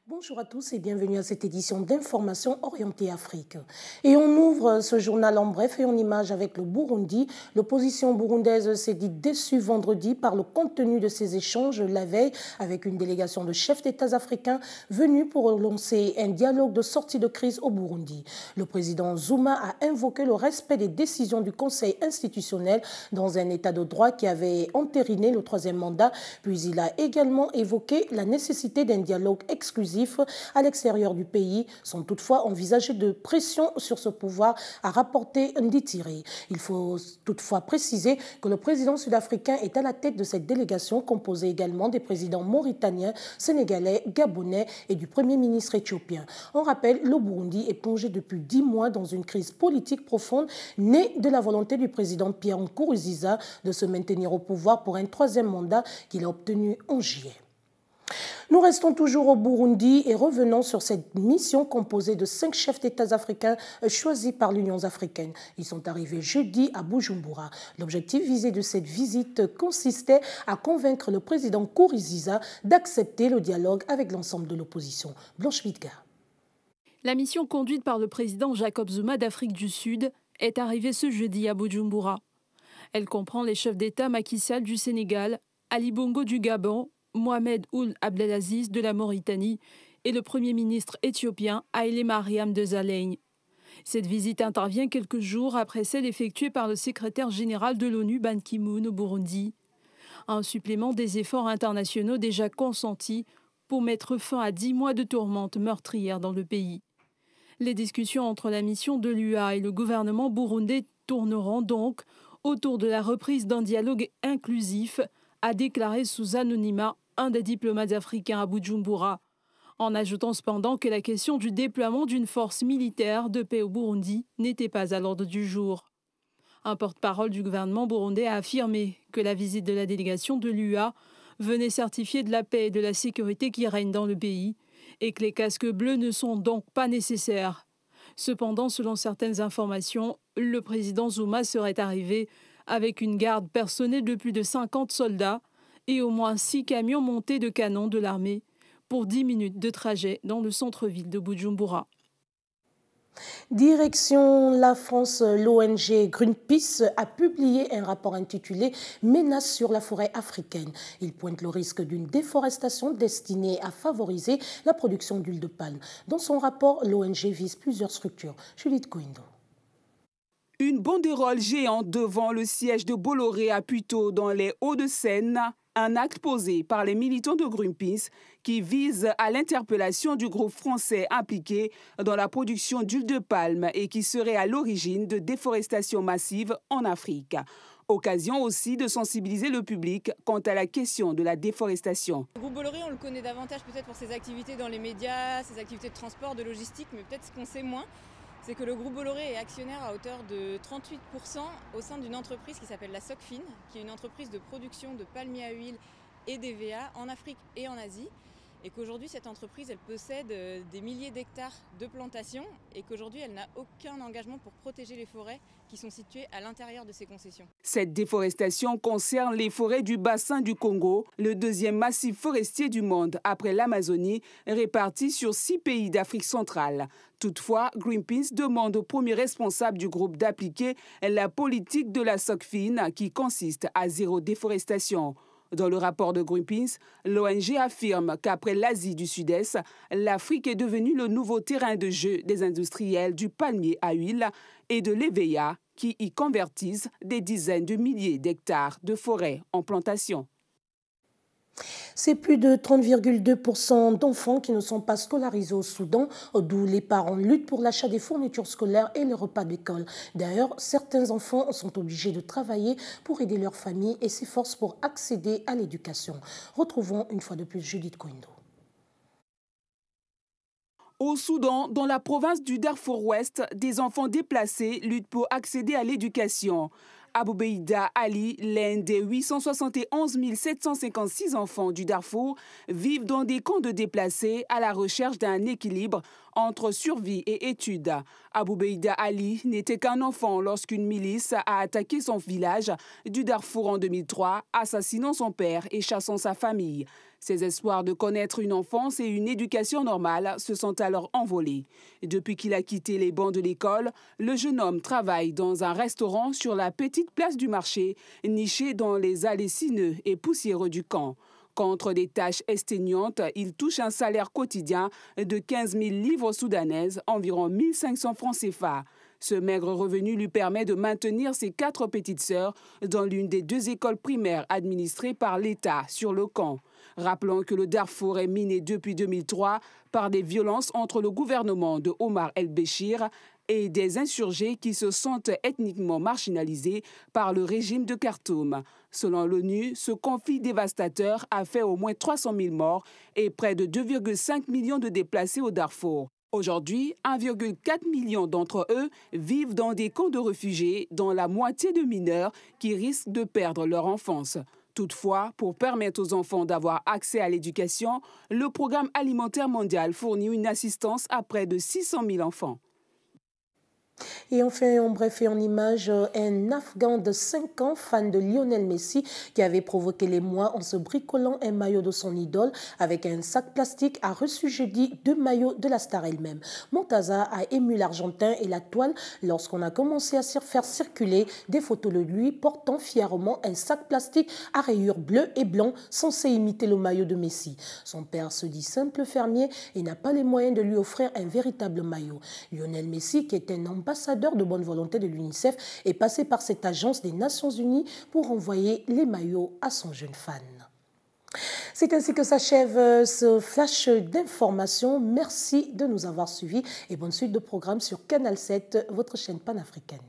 Bonjour à tous et bienvenue à cette édition d'information orientée Afrique. Et on ouvre ce journal en bref et en images avec le Burundi. L'opposition burundaise s'est dit déçue vendredi par le contenu de ces échanges la veille avec une délégation de chefs d'État africains venus pour lancer un dialogue de sortie de crise au Burundi. Le président Zuma a invoqué le respect des décisions du Conseil institutionnel dans un état de droit qui avait entériné le troisième mandat, puis il a également évoqué la nécessité d'un dialogue exclusif à l'extérieur du pays, sans toutefois envisager de pression sur ce pouvoir, a rapporté Nditiri. Il faut toutefois préciser que le président sud-africain est à la tête de cette délégation composée également des présidents mauritaniens, sénégalais, gabonais et du premier ministre éthiopien. On rappelle, le Burundi est plongé depuis 10 mois dans une crise politique profonde née de la volonté du président Pierre Nkurunziza de se maintenir au pouvoir pour un troisième mandat qu'il a obtenu en juillet. Nous restons toujours au Burundi et revenons sur cette mission composée de 5 chefs d'État africains choisis par l'Union africaine. Ils sont arrivés jeudi à Bujumbura. L'objectif visé de cette visite consistait à convaincre le président Nkurunziza d'accepter le dialogue avec l'ensemble de l'opposition. Blanche Vidgar. La mission conduite par le président Jacob Zuma d'Afrique du Sud est arrivée ce jeudi à Bujumbura. Elle comprend les chefs d'État Macky Sall du Sénégal, Ali Bongo du Gabon, Mohamed Ould Abdelaziz de la Mauritanie et le Premier ministre éthiopien Haïlé Mariam Desalegn. Cette visite intervient quelques jours après celle effectuée par le secrétaire général de l'ONU Ban Ki-moon au Burundi. Un supplément des efforts internationaux déjà consentis pour mettre fin à 10 mois de tourmente meurtrière dans le pays. Les discussions entre la mission de l'UA et le gouvernement burundais tourneront donc autour de la reprise d'un dialogue inclusif, a déclaré sous anonymat un des diplomates africains à Bujumbura, en ajoutant cependant que la question du déploiement d'une force militaire de paix au Burundi n'était pas à l'ordre du jour. Un porte-parole du gouvernement burundais a affirmé que la visite de la délégation de l'UA venait certifier de la paix et de la sécurité qui règnent dans le pays et que les casques bleus ne sont donc pas nécessaires. Cependant, selon certaines informations, le président Zuma serait arrivé avec une garde personnelle de plus de 50 soldats et au moins 6 camions montés de canons de l'armée pour 10 minutes de trajet dans le centre-ville de Bujumbura. Direction la France, l'ONG Greenpeace a publié un rapport intitulé « Menaces sur la forêt africaine ». Il pointe le risque d'une déforestation destinée à favoriser la production d'huile de palme. Dans son rapport, l'ONG vise plusieurs structures. Juliette Koindo. Une banderole géante devant le siège de Bolloré à Puteaux dans les Hauts-de-Seine, un acte posé par les militants de Greenpeace qui vise à l'interpellation du groupe français impliqué dans la production d'huile de palme et qui serait à l'origine de déforestation massive en Afrique. Occasion aussi de sensibiliser le public quant à la question de la déforestation. Le groupe Bolloré, on le connaît davantage peut-être pour ses activités dans les médias, ses activités de transport, de logistique, mais peut-être ce qu'on sait moins, c'est que le groupe Bolloré est actionnaire à hauteur de 38% au sein d'une entreprise qui s'appelle la Socfin, qui est une entreprise de production de palmiers à huile et d'EVA en Afrique et en Asie. Et qu'aujourd'hui, cette entreprise, elle possède des milliers d'hectares de plantations et qu'aujourd'hui, elle n'a aucun engagement pour protéger les forêts qui sont situées à l'intérieur de ces concessions. Cette déforestation concerne les forêts du bassin du Congo, le deuxième massif forestier du monde après l'Amazonie, réparti sur 6 pays d'Afrique centrale. Toutefois, Greenpeace demande aux premiers responsables du groupe d'appliquer la politique de la Socfin qui consiste à zéro déforestation. Dans le rapport de Greenpeace, l'ONG affirme qu'après l'Asie du Sud-Est, l'Afrique est devenue le nouveau terrain de jeu des industriels du palmier à huile et de l'EVA qui y convertissent des dizaines de milliers d'hectares de forêts en plantation. C'est plus de 30,2% d'enfants qui ne sont pas scolarisés au Soudan, d'où les parents luttent pour l'achat des fournitures scolaires et les repas d'école. D'ailleurs, certains enfants sont obligés de travailler pour aider leur famille et s'efforcent pour accéder à l'éducation. Retrouvons une fois de plus Judith Koindo. Au Soudan, dans la province du Darfour-Ouest, des enfants déplacés luttent pour accéder à l'éducation. Aboubeïda Ali, l'un des 871 756 enfants du Darfour, vivent dans des camps de déplacés à la recherche d'un équilibre entre survie et études. Aboubeïda Ali n'était qu'un enfant lorsqu'une milice a attaqué son village du Darfour en 2003, assassinant son père et chassant sa famille. Ses espoirs de connaître une enfance et une éducation normale se sont alors envolés. Depuis qu'il a quitté les bancs de l'école, le jeune homme travaille dans un restaurant sur la petite place du marché, niché dans les allées sinueuses et poussiéreux du camp. Contre des tâches exténuantes, il touche un salaire quotidien de 15 000 livres soudanaises, environ 1 500 francs CFA. Ce maigre revenu lui permet de maintenir ses 4 petites sœurs dans l'une des 2 écoles primaires administrées par l'État sur le camp. Rappelons que le Darfour est miné depuis 2003 par des violences entre le gouvernement de Omar el-Béchir et des insurgés qui se sentent ethniquement marginalisés par le régime de Khartoum. Selon l'ONU, ce conflit dévastateur a fait au moins 300 000 morts et près de 2,5 millions de déplacés au Darfour. Aujourd'hui, 1,4 million d'entre eux vivent dans des camps de réfugiés, dont la moitié de mineurs qui risquent de perdre leur enfance. Toutefois, pour permettre aux enfants d'avoir accès à l'éducation, le Programme alimentaire mondial fournit une assistance à près de 600 000 enfants. Et enfin, en bref et en image, un Afghan de 5 ans, fan de Lionel Messi, qui avait provoqué l'émoi en se bricolant un maillot de son idole avec un sac plastique, a reçu jeudi 2 maillots de la star elle-même. Montaza a ému l'Argentin et la toile lorsqu'on a commencé à faire circuler des photos de lui portant fièrement un sac plastique à rayures bleues et blancs censé imiter le maillot de Messi. Son père se dit simple fermier et n'a pas les moyens de lui offrir un véritable maillot. Lionel Messi, qui est un ambassadeur de bonne volonté de l'UNICEF, est passé par cette agence des Nations Unies pour envoyer les maillots à son jeune fan. C'est ainsi que s'achève ce flash d'information. Merci de nous avoir suivis et bonne suite de programme sur Canal 7, votre chaîne panafricaine.